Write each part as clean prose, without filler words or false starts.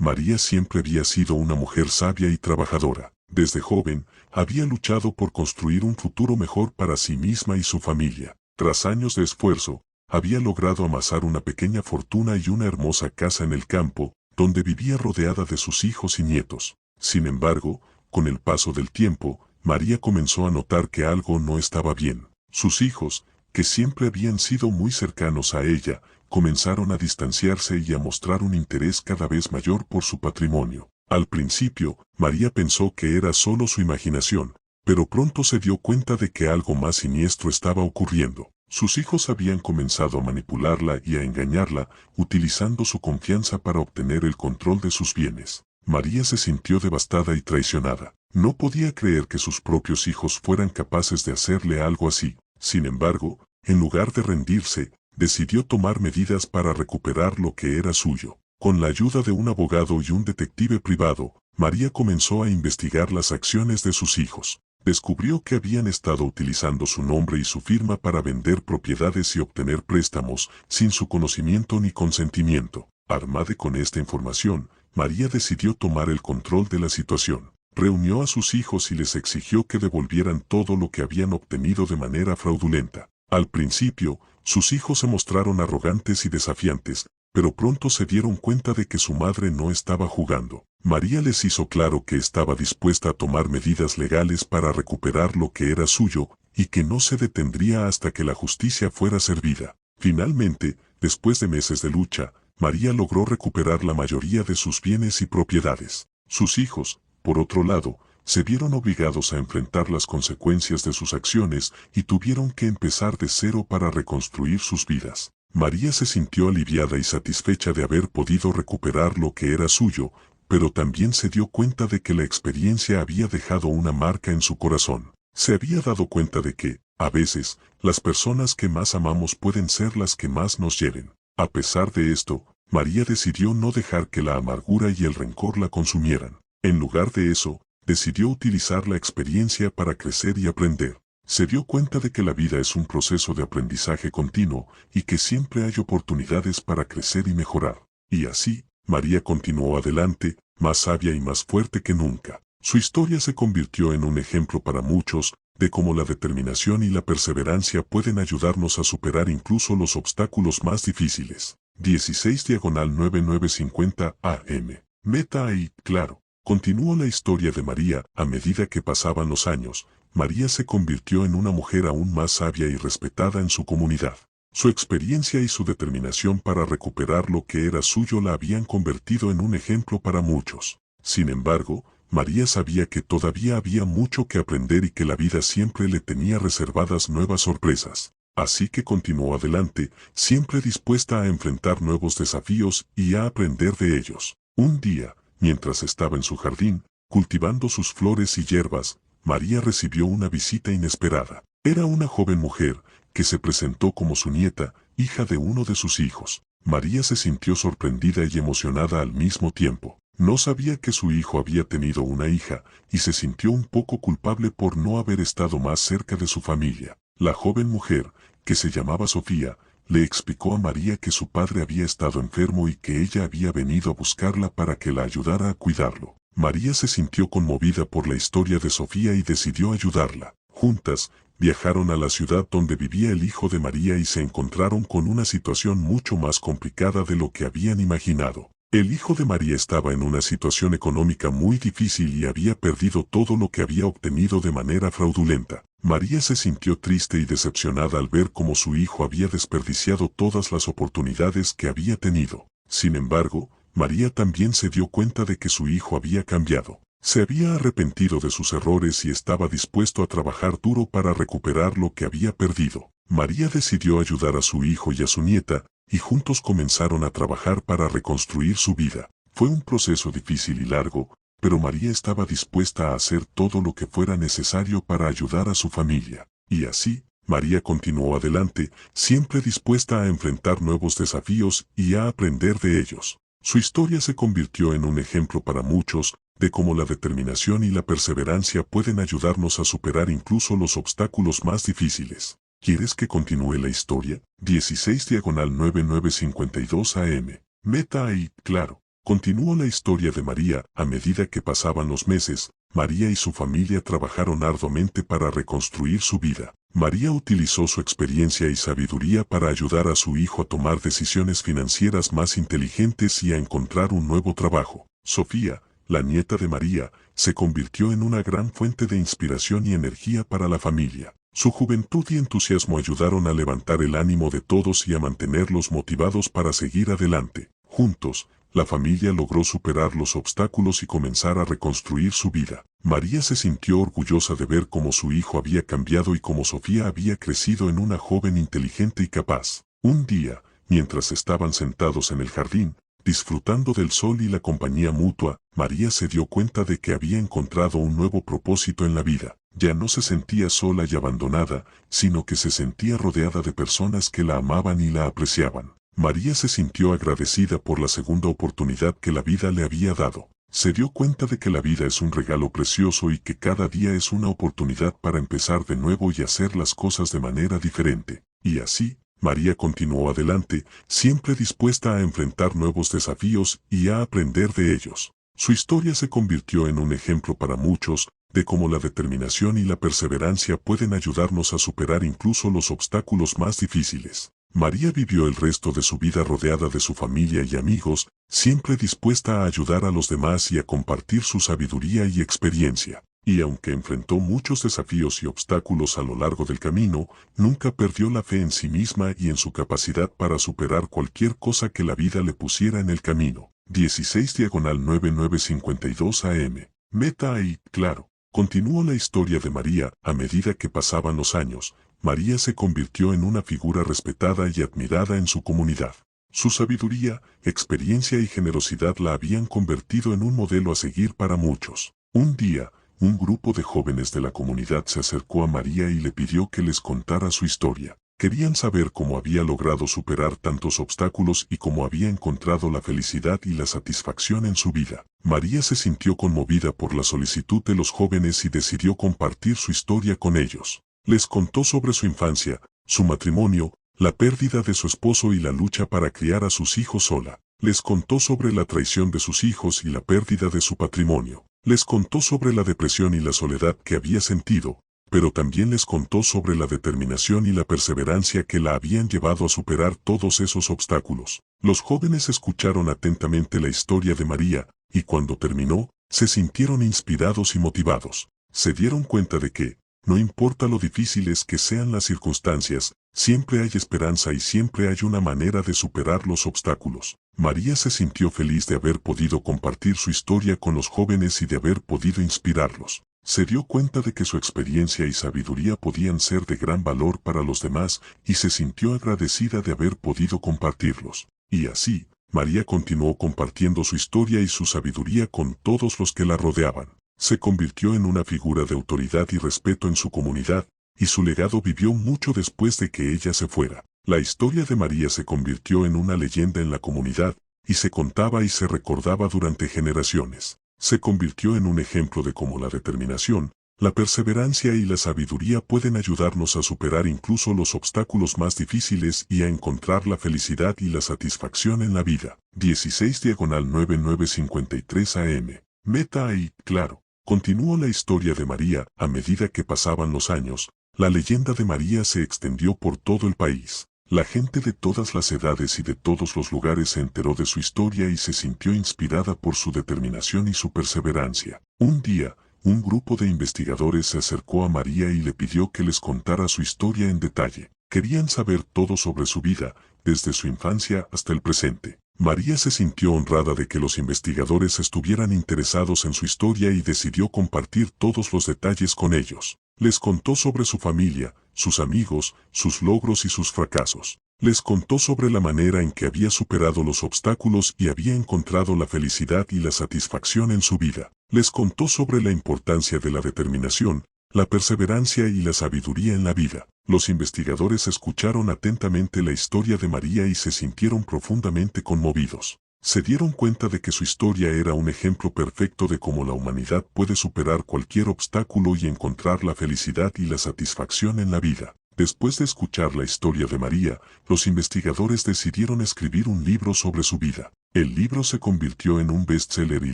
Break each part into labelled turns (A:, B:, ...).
A: María siempre había sido una mujer sabia y trabajadora. Desde joven, había luchado por construir un futuro mejor para sí misma y su familia. Tras años de esfuerzo, había logrado amasar una pequeña fortuna y una hermosa casa en el campo, donde vivía rodeada de sus hijos y nietos. Sin embargo, con el paso del tiempo, María comenzó a notar que algo no estaba bien. Sus hijos, que siempre habían sido muy cercanos a ella, comenzaron a distanciarse y a mostrar un interés cada vez mayor por su patrimonio. Al principio, María pensó que era solo su imaginación, pero pronto se dio cuenta de que algo más siniestro estaba ocurriendo. Sus hijos habían comenzado a manipularla y a engañarla, utilizando su confianza para obtener el control de sus bienes. María se sintió devastada y traicionada. No podía creer que sus propios hijos fueran capaces de hacerle algo así. Sin embargo, en lugar de rendirse, decidió tomar medidas para recuperar lo que era suyo. Con la ayuda de un abogado y un detective privado, María comenzó a investigar las acciones de sus hijos. Descubrió que habían estado utilizando su nombre y su firma para vender propiedades y obtener préstamos, sin su conocimiento ni consentimiento. Armada con esta información, María decidió tomar el control de la situación. Reunió a sus hijos y les exigió que devolvieran todo lo que habían obtenido de manera fraudulenta. Al principio, sus hijos se mostraron arrogantes y desafiantes, pero pronto se dieron cuenta de que su madre no estaba jugando. María les hizo claro que estaba dispuesta a tomar medidas legales para recuperar lo que era suyo, y que no se detendría hasta que la justicia fuera servida. Finalmente, después de meses de lucha, María logró recuperar la mayoría de sus bienes y propiedades. Sus hijos, por otro lado, se vieron obligados a enfrentar las consecuencias de sus acciones y tuvieron que empezar de cero para reconstruir sus vidas. María se sintió aliviada y satisfecha de haber podido recuperar lo que era suyo, pero también se dio cuenta de que la experiencia había dejado una marca en su corazón. Se había dado cuenta de que, a veces, las personas que más amamos pueden ser las que más nos hieren. A pesar de esto, María decidió no dejar que la amargura y el rencor la consumieran. En lugar de eso, decidió utilizar la experiencia para crecer y aprender. Se dio cuenta de que la vida es un proceso de aprendizaje continuo y que siempre hay oportunidades para crecer y mejorar. Y así, María continuó adelante, más sabia y más fuerte que nunca. Su historia se convirtió en un ejemplo para muchos de cómo la determinación y la perseverancia pueden ayudarnos a superar incluso los obstáculos más difíciles. 16/9950 AM. Meta ahí, claro. Continuó la historia de María. A medida que pasaban los años, María se convirtió en una mujer aún más sabia y respetada en su comunidad. Su experiencia y su determinación para recuperar lo que era suyo la habían convertido en un ejemplo para muchos. Sin embargo, María sabía que todavía había mucho que aprender y que la vida siempre le tenía reservadas nuevas sorpresas. Así que continuó adelante, siempre dispuesta a enfrentar nuevos desafíos y a aprender de ellos. Un día, mientras estaba en su jardín, cultivando sus flores y hierbas, María recibió una visita inesperada. Era una joven mujer, que se presentó como su nieta, hija de uno de sus hijos. María se sintió sorprendida y emocionada al mismo tiempo. No sabía que su hijo había tenido una hija, y se sintió un poco culpable por no haber estado más cerca de su familia. La joven mujer, que se llamaba Sofía, le explicó a María que su padre había estado enfermo y que ella había venido a buscarla para que la ayudara a cuidarlo. María se sintió conmovida por la historia de Sofía y decidió ayudarla. Juntas, viajaron a la ciudad donde vivía el hijo de María y se encontraron con una situación mucho más complicada de lo que habían imaginado. El hijo de María estaba en una situación económica muy difícil y había perdido todo lo que había obtenido de manera fraudulenta. María se sintió triste y decepcionada al ver cómo su hijo había desperdiciado todas las oportunidades que había tenido. Sin embargo, María también se dio cuenta de que su hijo había cambiado. Se había arrepentido de sus errores y estaba dispuesto a trabajar duro para recuperar lo que había perdido. María decidió ayudar a su hijo y a su nieta, y juntos comenzaron a trabajar para reconstruir su vida. Fue un proceso difícil y largo, pero María estaba dispuesta a hacer todo lo que fuera necesario para ayudar a su familia. Y así, María continuó adelante, siempre dispuesta a enfrentar nuevos desafíos y a aprender de ellos. Su historia se convirtió en un ejemplo para muchos, de cómo la determinación y la perseverancia pueden ayudarnos a superar incluso los obstáculos más difíciles. ¿Quieres que continúe la historia? 16/9952 AM. Meta ahí, claro. Continuó la historia de María. A medida que pasaban los meses, María y su familia trabajaron arduamente para reconstruir su vida. María utilizó su experiencia y sabiduría para ayudar a su hijo a tomar decisiones financieras más inteligentes y a encontrar un nuevo trabajo. Sofía, la nieta de María, se convirtió en una gran fuente de inspiración y energía para la familia. Su juventud y entusiasmo ayudaron a levantar el ánimo de todos y a mantenerlos motivados para seguir adelante. Juntos, la familia logró superar los obstáculos y comenzar a reconstruir su vida. María se sintió orgullosa de ver cómo su hijo había cambiado y cómo Sofía había crecido en una joven inteligente y capaz. Un día, mientras estaban sentados en el jardín, disfrutando del sol y la compañía mutua, María se dio cuenta de que había encontrado un nuevo propósito en la vida. Ya no se sentía sola y abandonada, sino que se sentía rodeada de personas que la amaban y la apreciaban. María se sintió agradecida por la segunda oportunidad que la vida le había dado. Se dio cuenta de que la vida es un regalo precioso y que cada día es una oportunidad para empezar de nuevo y hacer las cosas de manera diferente. Y así, María continuó adelante, siempre dispuesta a enfrentar nuevos desafíos y a aprender de ellos. Su historia se convirtió en un ejemplo para muchos, de cómo la determinación y la perseverancia pueden ayudarnos a superar incluso los obstáculos más difíciles. María vivió el resto de su vida rodeada de su familia y amigos, siempre dispuesta a ayudar a los demás y a compartir su sabiduría y experiencia. Y aunque enfrentó muchos desafíos y obstáculos a lo largo del camino, nunca perdió la fe en sí misma y en su capacidad para superar cualquier cosa que la vida le pusiera en el camino. 16/9952 AM. Meta ahí, claro. Continuó la historia de María. A medida que pasaban los años, María se convirtió en una figura respetada y admirada en su comunidad. Su sabiduría, experiencia y generosidad la habían convertido en un modelo a seguir para muchos. Un día, un grupo de jóvenes de la comunidad se acercó a María y le pidió que les contara su historia. Querían saber cómo había logrado superar tantos obstáculos y cómo había encontrado la felicidad y la satisfacción en su vida. María se sintió conmovida por la solicitud de los jóvenes y decidió compartir su historia con ellos. Les contó sobre su infancia, su matrimonio, la pérdida de su esposo y la lucha para criar a sus hijos sola. Les contó sobre la traición de sus hijos y la pérdida de su patrimonio. Les contó sobre la depresión y la soledad que había sentido, pero también les contó sobre la determinación y la perseverancia que la habían llevado a superar todos esos obstáculos. Los jóvenes escucharon atentamente la historia de María, y cuando terminó, se sintieron inspirados y motivados. Se dieron cuenta de que, no importa lo difíciles que sean las circunstancias, siempre hay esperanza y siempre hay una manera de superar los obstáculos. María se sintió feliz de haber podido compartir su historia con los jóvenes y de haber podido inspirarlos. Se dio cuenta de que su experiencia y sabiduría podían ser de gran valor para los demás y se sintió agradecida de haber podido compartirlos. Y así, María continuó compartiendo su historia y su sabiduría con todos los que la rodeaban. Se convirtió en una figura de autoridad y respeto en su comunidad, y su legado vivió mucho después de que ella se fuera. La historia de María se convirtió en una leyenda en la comunidad, y se contaba y se recordaba durante generaciones. Se convirtió en un ejemplo de cómo la determinación, la perseverancia y la sabiduría pueden ayudarnos a superar incluso los obstáculos más difíciles y a encontrar la felicidad y la satisfacción en la vida. 16/9953 AM. Meta ahí, claro. Continuó la historia de María. A medida que pasaban los años, la leyenda de María se extendió por todo el país. La gente de todas las edades y de todos los lugares se enteró de su historia y se sintió inspirada por su determinación y su perseverancia. Un día, un grupo de investigadores se acercó a María y le pidió que les contara su historia en detalle. Querían saber todo sobre su vida, desde su infancia hasta el presente. María se sintió honrada de que los investigadores estuvieran interesados en su historia y decidió compartir todos los detalles con ellos. Les contó sobre su familia, sus amigos, sus logros y sus fracasos. Les contó sobre la manera en que había superado los obstáculos y había encontrado la felicidad y la satisfacción en su vida. Les contó sobre la importancia de la determinación, la perseverancia y la sabiduría en la vida. Los investigadores escucharon atentamente la historia de María y se sintieron profundamente conmovidos. Se dieron cuenta de que su historia era un ejemplo perfecto de cómo la humanidad puede superar cualquier obstáculo y encontrar la felicidad y la satisfacción en la vida. Después de escuchar la historia de María, los investigadores decidieron escribir un libro sobre su vida. El libro se convirtió en un bestseller y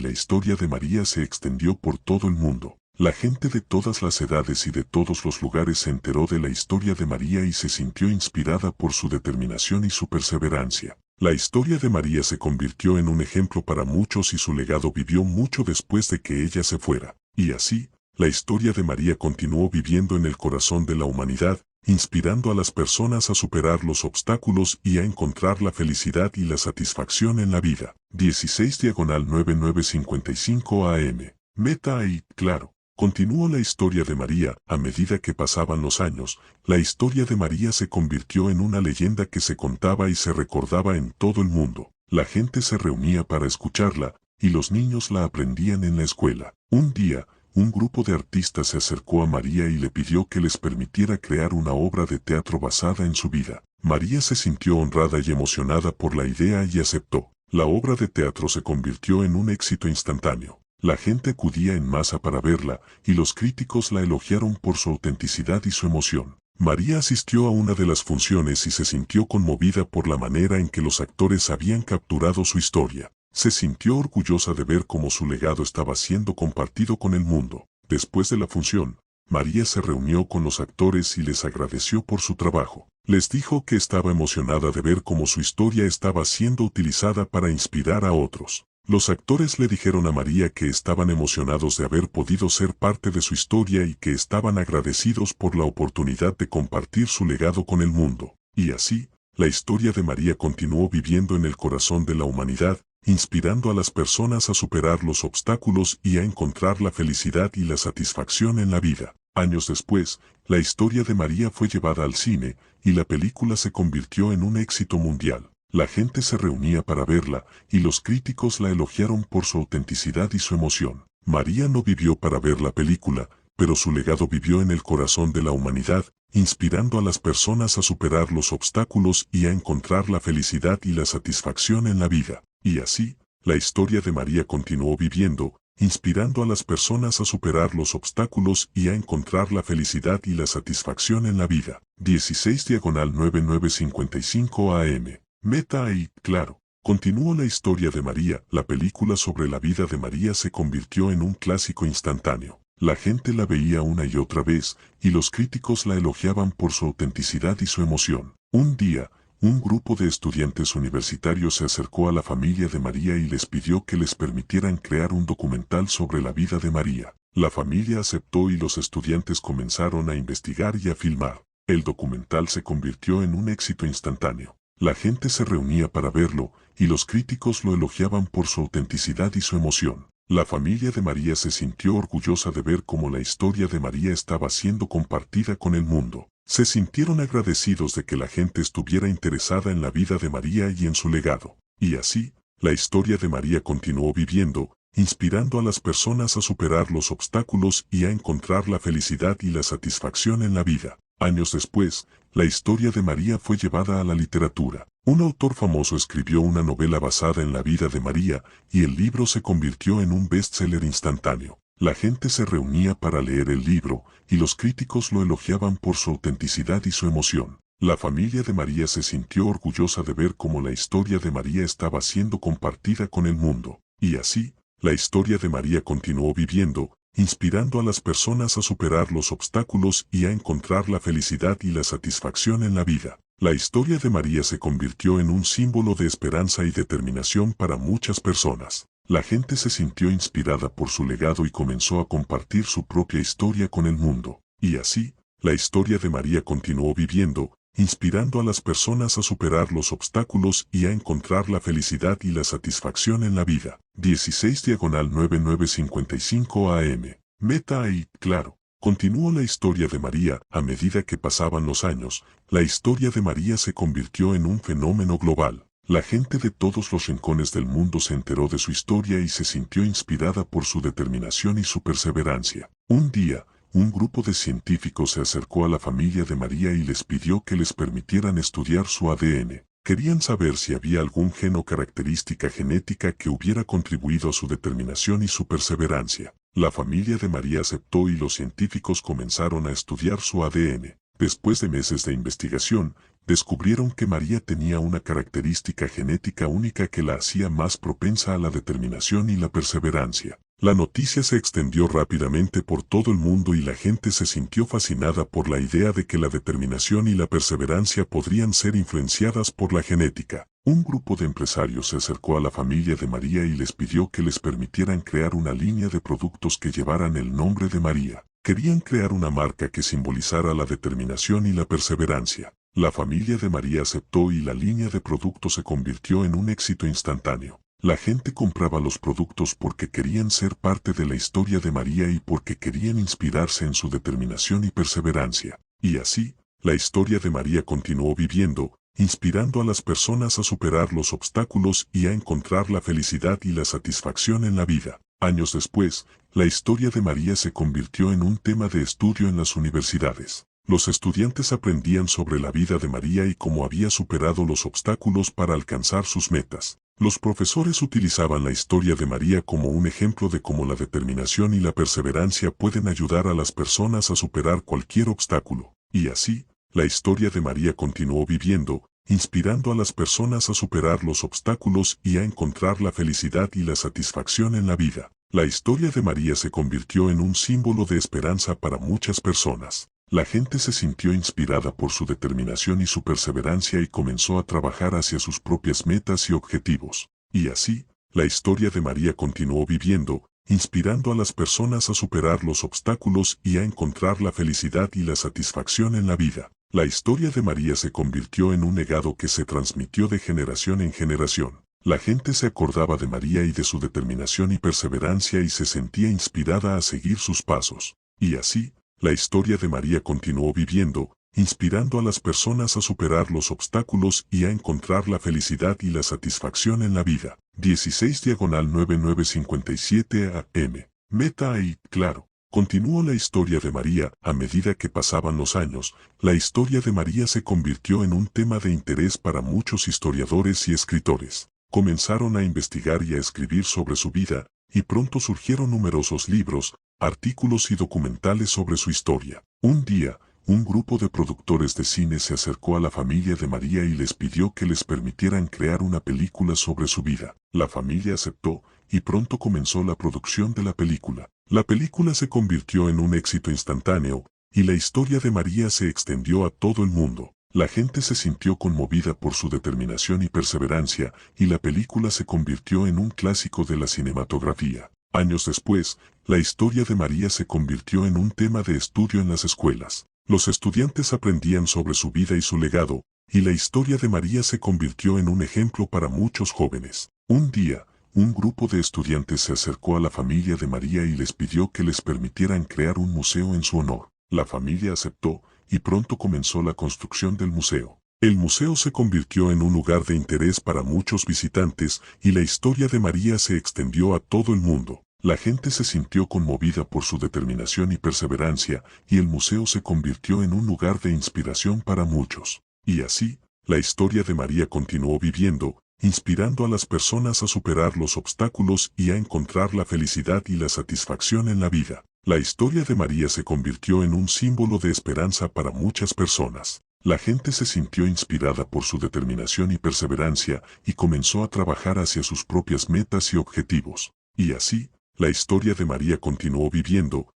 A: la historia de María se extendió por todo el mundo. La gente de todas las edades y de todos los lugares se enteró de la historia de María y se sintió inspirada por su determinación y su perseverancia. La historia de María se convirtió en un ejemplo para muchos y su legado vivió mucho después de que ella se fuera. Y así, la historia de María continuó viviendo en el corazón de la humanidad, inspirando a las personas a superar los obstáculos y a encontrar la felicidad y la satisfacción en la vida. 16/9955 AM. Meta y, claro. Continuó la historia de María. A medida que pasaban los años, la historia de María se convirtió en una leyenda que se contaba y se recordaba en todo el mundo. La gente se reunía para escucharla, y los niños la aprendían en la escuela. Un día, un grupo de artistas se acercó a María y le pidió que les permitiera crear una obra de teatro basada en su vida. María se sintió honrada y emocionada por la idea y aceptó. La obra de teatro se convirtió en un éxito instantáneo. La gente acudía en masa para verla, y los críticos la elogiaron por su autenticidad y su emoción. María asistió a una de las funciones y se sintió conmovida por la manera en que los actores habían capturado su historia. Se sintió orgullosa de ver cómo su legado estaba siendo compartido con el mundo. Después de la función, María se reunió con los actores y les agradeció por su trabajo. Les dijo que estaba emocionada de ver cómo su historia estaba siendo utilizada para inspirar a otros. Los actores le dijeron a María que estaban emocionados de haber podido ser parte de su historia y que estaban agradecidos por la oportunidad de compartir su legado con el mundo. Y así, la historia de María continuó viviendo en el corazón de la humanidad, inspirando a las personas a superar los obstáculos y a encontrar la felicidad y la satisfacción en la vida. Años después, la historia de María fue llevada al cine, y la película se convirtió en un éxito mundial. La gente se reunía para verla, y los críticos la elogiaron por su autenticidad y su emoción. María no vivió para ver la película, pero su legado vivió en el corazón de la humanidad, inspirando a las personas a superar los obstáculos y a encontrar la felicidad y la satisfacción en la vida. Y así, la historia de María continuó viviendo, inspirando a las personas a superar los obstáculos y a encontrar la felicidad y la satisfacción en la vida. 16/9955 AM. Meta y, claro. Continuó la historia de María. La película sobre la vida de María se convirtió en un clásico instantáneo. La gente la veía una y otra vez, y los críticos la elogiaban por su autenticidad y su emoción. Un día, un grupo de estudiantes universitarios se acercó a la familia de María y les pidió que les permitieran crear un documental sobre la vida de María. La familia aceptó y los estudiantes comenzaron a investigar y a filmar. El documental se convirtió en un éxito instantáneo. La gente se reunía para verlo, y los críticos lo elogiaban por su autenticidad y su emoción. La familia de María se sintió orgullosa de ver cómo la historia de María estaba siendo compartida con el mundo. Se sintieron agradecidos de que la gente estuviera interesada en la vida de María y en su legado. Y así, la historia de María continuó viviendo, inspirando a las personas a superar los obstáculos y a encontrar la felicidad y la satisfacción en la vida. Años después, la historia de María fue llevada a la literatura. Un autor famoso escribió una novela basada en la vida de María, y el libro se convirtió en un bestseller instantáneo. La gente se reunía para leer el libro, y los críticos lo elogiaban por su autenticidad y su emoción. La familia de María se sintió orgullosa de ver cómo la historia de María estaba siendo compartida con el mundo. Y así, la historia de María continuó viviendo, inspirando a las personas a superar los obstáculos y a encontrar la felicidad y la satisfacción en la vida. La historia de María se convirtió en un símbolo de esperanza y determinación para muchas personas. La gente se sintió inspirada por su legado y comenzó a compartir su propia historia con el mundo. Y así, la historia de María continuó viviendo, inspirando a las personas a superar los obstáculos y a encontrar la felicidad y la satisfacción en la vida. 16/9955 AM. Meta y, claro. Continuó la historia de María. A medida que pasaban los años, la historia de María se convirtió en un fenómeno global. La gente de todos los rincones del mundo se enteró de su historia y se sintió inspirada por su determinación y su perseverancia. Un día, un grupo de científicos se acercó a la familia de María y les pidió que les permitieran estudiar su ADN. Querían saber si había algún gen o característica genética que hubiera contribuido a su determinación y su perseverancia. La familia de María aceptó y los científicos comenzaron a estudiar su ADN. Después de meses de investigación, descubrieron que María tenía una característica genética única que la hacía más propensa a la determinación y la perseverancia. La noticia se extendió rápidamente por todo el mundo y la gente se sintió fascinada por la idea de que la determinación y la perseverancia podrían ser influenciadas por la genética. Un grupo de empresarios se acercó a la familia de María y les pidió que les permitieran crear una línea de productos que llevaran el nombre de María. Querían crear una marca que simbolizara la determinación y la perseverancia. La familia de María aceptó y la línea de productos se convirtió en un éxito instantáneo. La gente compraba los productos porque querían ser parte de la historia de María y porque querían inspirarse en su determinación y perseverancia. Y así, la historia de María continuó viviendo, inspirando a las personas a superar los obstáculos y a encontrar la felicidad y la satisfacción en la vida. Años después, la historia de María se convirtió en un tema de estudio en las universidades. Los estudiantes aprendían sobre la vida de María y cómo había superado los obstáculos para alcanzar sus metas. Los profesores utilizaban la historia de María como un ejemplo de cómo la determinación y la perseverancia pueden ayudar a las personas a superar cualquier obstáculo. Y así, la historia de María continuó viviendo, inspirando a las personas a superar los obstáculos y a encontrar la felicidad y la satisfacción en la vida. La historia de María se convirtió en un símbolo de esperanza para muchas personas. La gente se sintió inspirada por su determinación y su perseverancia y comenzó a trabajar hacia sus propias metas y objetivos. Y así, la historia de María continuó viviendo, inspirando a las personas a superar los obstáculos y a encontrar la felicidad y la satisfacción en la vida. La historia de María se convirtió en un legado que se transmitió de generación en generación. La gente se acordaba de María y de su determinación y perseverancia y se sentía inspirada a seguir sus pasos. Y así, la historia de María continuó viviendo, inspirando a las personas a superar los obstáculos y a encontrar la felicidad y la satisfacción en la vida. 16/9957 AM. Meta y, claro. Continuó la historia de María. A medida que pasaban los años, la historia de María se convirtió en un tema de interés para muchos historiadores y escritores. Comenzaron a investigar y a escribir sobre su vida, y pronto surgieron numerosos libros, artículos y documentales sobre su historia. Un día, un grupo de productores de cine se acercó a la familia de María y les pidió que les permitieran crear una película sobre su vida. La familia aceptó, y pronto comenzó la producción de la película. La película se convirtió en un éxito instantáneo, y la historia de María se extendió a todo el mundo. La gente se sintió conmovida por su determinación y perseverancia, y la película se convirtió en un clásico de la cinematografía. Años después, la historia de María se convirtió en un tema de estudio en las escuelas. Los estudiantes aprendían sobre su vida y su legado, y la historia de María se convirtió en un ejemplo para muchos jóvenes. Un día, un grupo de estudiantes se acercó a la familia de María y les pidió que les permitieran crear un museo en su honor. La familia aceptó, y pronto comenzó la construcción del museo. El museo se convirtió en un lugar de interés para muchos visitantes, y la historia de María se extendió a todo el mundo. La gente se sintió conmovida por su determinación y perseverancia, y el museo se convirtió en un lugar de inspiración para muchos. Y así, la historia de María continuó viviendo, inspirando a las personas a superar los obstáculos y a encontrar la felicidad y la satisfacción en la vida. La historia de María se convirtió en un símbolo de esperanza para muchas personas. La gente se sintió inspirada por su determinación y perseverancia y comenzó a trabajar hacia sus propias metas y objetivos. Y así, la historia de María continuó viviendo,